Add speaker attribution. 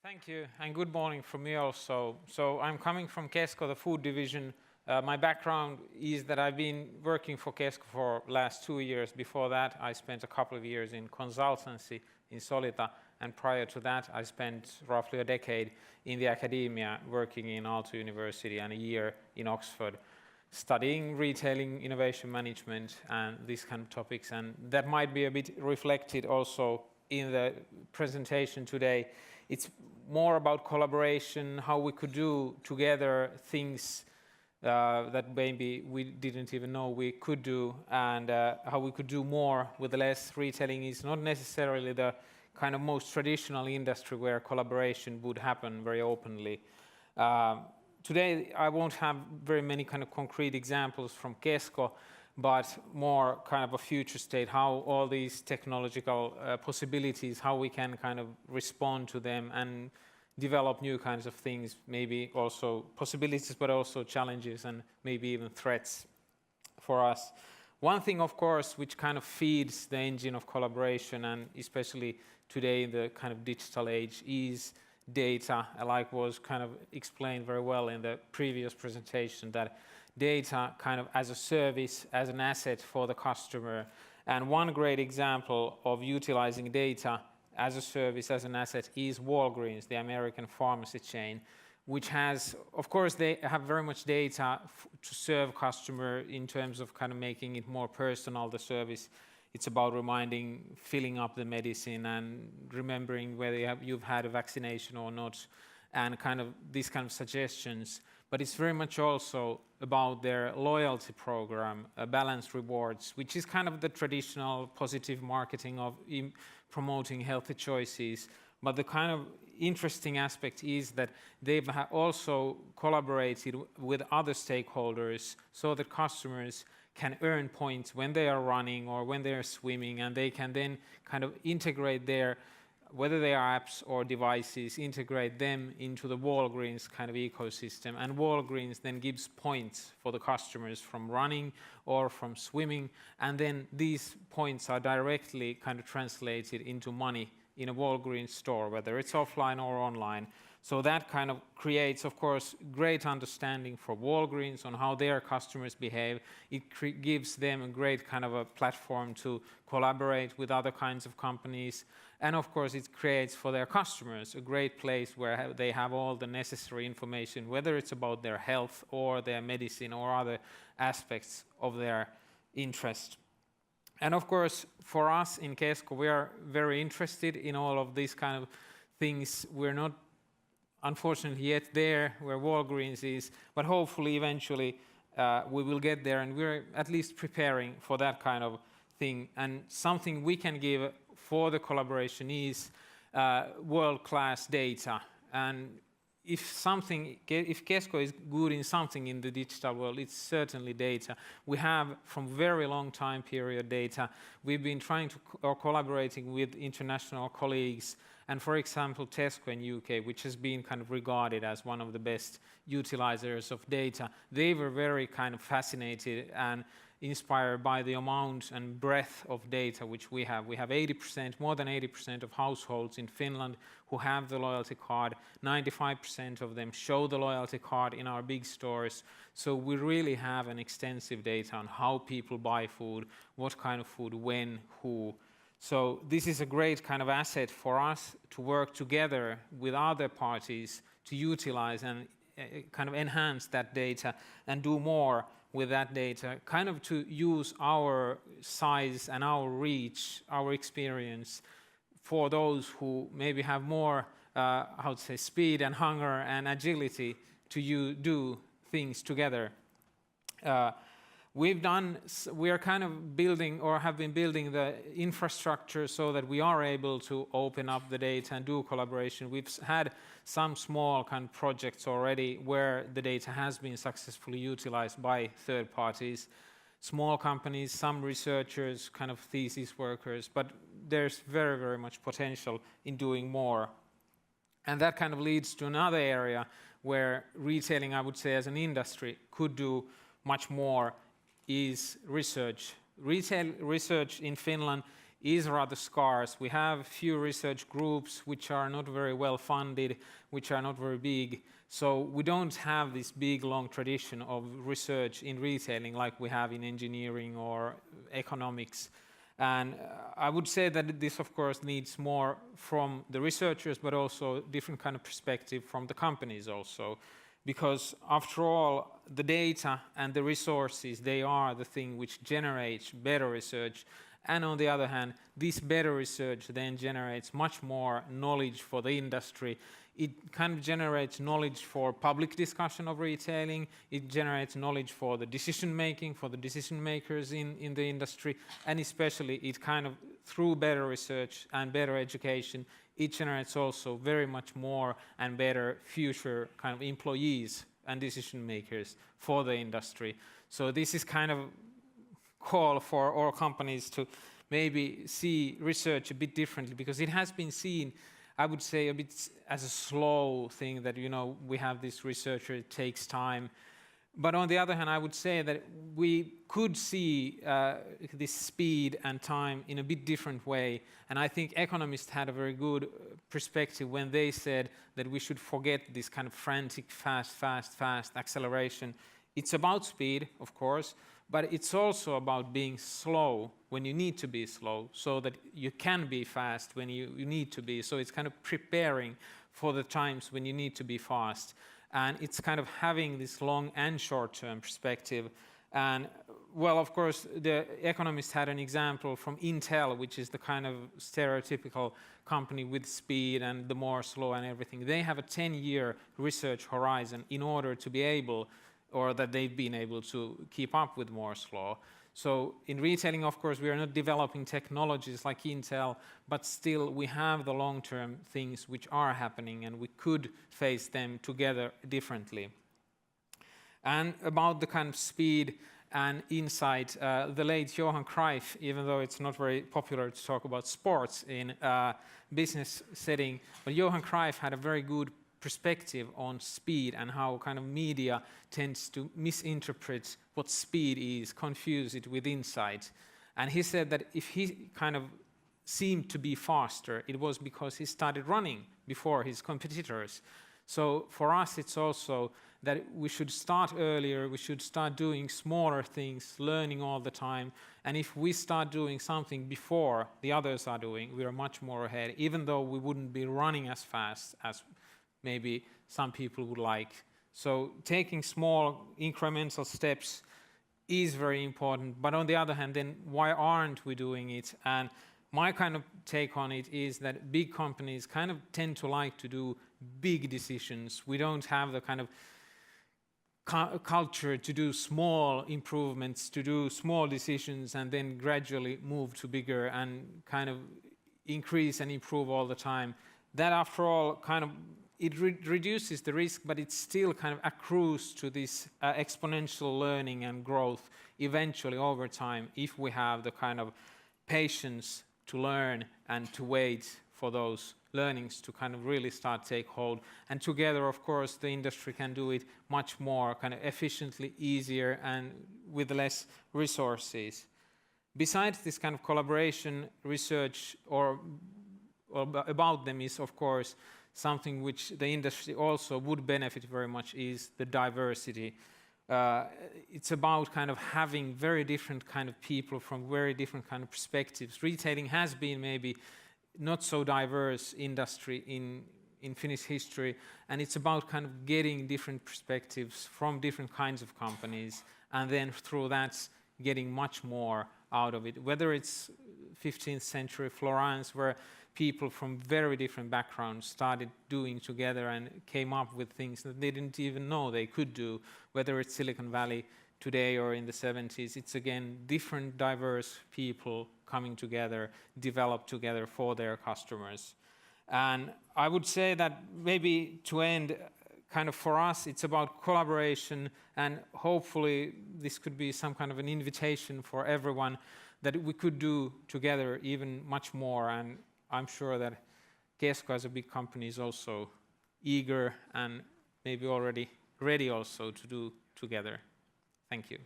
Speaker 1: Thank you, and good morning from me also. So I'm coming from Kesko, the food division. My background is that I've been working for Kesko for last 2 years. Before that, I spent a couple of years in consultancy in Solita, and prior to that, I spent roughly a decade in the academia working in Aalto University and a year in Oxford, studying retailing, innovation management, and these kind of topics. And that might be a bit reflected also in the presentation today. It's more about collaboration, how we could do together things that maybe we didn't even know we could do, and how we could do more with less. Retailing is not necessarily the kind of most traditional industry where collaboration would happen very openly. Today I won't have very many kind of concrete examples from Kesko, but more kind of a future state, how all these technological possibilities, how we can kind of respond to them and develop new kinds of things, maybe also possibilities, but also challenges and maybe even threats for us. One thing, of course, which kind of feeds the engine of collaboration, and especially today in the kind of digital age, is data, like was kind of explained very well in the previous presentation, that data kind of as a service, as an asset for the customer. And one great example of utilizing data as a service, as an asset, is Walgreens, the American pharmacy chain, which has, of course, they have very much data to serve customer in terms of kind of making it more personal, the service. It's about reminding, filling up the medicine and remembering whether you've had a vaccination or not, and kind of these kind of suggestions. But it's very much also about their loyalty program, Balanced Rewards, which is kind of the traditional positive marketing of promoting healthy choices. But the kind of interesting aspect is that they've also collaborated with other stakeholders so that customers can earn points when they are running or when they are swimming, and they can then kind of integrate their, whether they are apps or devices, integrate them into the Walgreens kind of ecosystem. And Walgreens then gives points for the customers from running or from swimming. And then these points are directly kind of translated into money in a Walgreens store, whether it's offline or online. So that kind of creates, of course, great understanding for Walgreens on how their customers behave. It gives them a great kind of a platform to collaborate with other kinds of companies. And of course, it creates for their customers a great place where they have all the necessary information, whether it's about their health or their medicine or other aspects of their interest. And of course, for us in Kesko, we are very interested in all of these kind of things. We're not, unfortunately, yet there where Walgreens is, but hopefully eventually we will get there, and we're at least preparing for that kind of thing. And something we can give for the collaboration is world-class data. And if Kesko is good in something in the digital world, it's certainly data. We have, from very long time period, data. We've been trying to or collaborating with international colleagues, and for example, Tesco in UK, which has been kind of regarded as one of the best utilizers of data. They were very kind of fascinated and inspired by the amount and breadth of data which we have. We have 80%, more than 80% of households in Finland who have the loyalty card. 95% of them show the loyalty card in our big stores. So we really have an extensive data on how people buy food, what kind of food, when, who. So this is a great kind of asset for us to work together with other parties to utilize and kind of enhance that data and do more with that data, kind of to use our size and our reach, our experience for those who maybe have more, how to say, speed and hunger and agility to do things together. We are kind of building or have been building the infrastructure so that we are able to open up the data and do collaboration. We've had some small kind of projects already where the data has been successfully utilized by third parties, small companies, some researchers, kind of thesis workers, but there's very, very much potential in doing more. And that kind of leads to another area where retailing, I would say, as an industry could do much more is research. Retail research in Finland is rather scarce. We have few research groups which are not very well funded, which are not very big. So we don't have this big long tradition of research in retailing like we have in engineering or economics. And I would say that this, of course, needs more from the researchers, but also different kind of perspective from the companies also. Because after all, the data and the resources, they are the thing which generates better research. And on the other hand, this better research then generates much more knowledge for the industry. It kind of generates knowledge for public discussion of retailing. It generates knowledge for the decision making, for the decision makers in the industry. And especially it kind of, through better research and better education, it generates also very much more and better future kind of employees and decision makers for the industry. So this is kind of call for all companies to maybe see research a bit differently, because it has been seen, I would say, a bit as a slow thing that, you know, we have this researcher, it takes time. But on the other hand, I would say that we could see this speed and time in a bit different way. And I think economists had a very good perspective when they said that we should forget this kind of frantic, fast acceleration. It's about speed, of course, but it's also about being slow when you need to be slow, so that you can be fast when you need to be. So it's kind of preparing for the times when you need to be fast. And it's kind of having this long and short-term perspective. And, well, of course, the economist had an example from Intel, which is the kind of stereotypical company with speed and the more slow and everything. They have a 10-year research horizon in order to be able, or that they've been able to keep up with Moore's law. So in retailing, of course, we are not developing technologies like Intel, but still we have the long-term things which are happening, and we could face them together differently. And about the kind of speed and insight, the late Johan Cruyff, even though it's not very popular to talk about sports in a business setting, but Johan Cruyff had a very good perspective on speed and how kind of media tends to misinterpret what speed is, confuse it with insight. And he said that if he kind of seemed to be faster, it was because he started running before his competitors. So for us, it's also that we should start earlier, we should start doing smaller things, learning all the time. And if we start doing something before the others are doing, we are much more ahead, even though we wouldn't be running as fast as maybe some people would like. So taking small incremental steps is very important. But on the other hand, then why aren't we doing it? And my kind of take on it is that big companies kind of tend to like to do big decisions. We don't have the kind of culture to do small improvements, to do small decisions and then gradually move to bigger and kind of increase and improve all the time. That, after all, kind of it reduces the risk, but it still kind of accrues to this exponential learning and growth eventually over time, if we have the kind of patience to learn and to wait for those learnings to kind of really start take hold. And together, of course, the industry can do it much more kind of efficiently, easier, and with less resources. Besides this kind of collaboration, research or about them is, of course, something which the industry also would benefit very much is the diversity. It's about kind of having very different kind of people from very different kind of perspectives. Retailing has been maybe not so diverse industry in Finnish history, and it's about kind of getting different perspectives from different kinds of companies, and then through that getting much more out of it. Whether it's 15th century Florence, where people from very different backgrounds started doing together and came up with things that they didn't even know they could do, whether it's Silicon Valley today or in the 70s, it's again different diverse people coming together, develop together for their customers. And I would say that maybe to end, kind of for us, it's about collaboration, and hopefully this could be some kind of an invitation for everyone that we could do together even much more. And I'm sure that Kesko as a big company is also eager and maybe already ready also to do together. Thank you.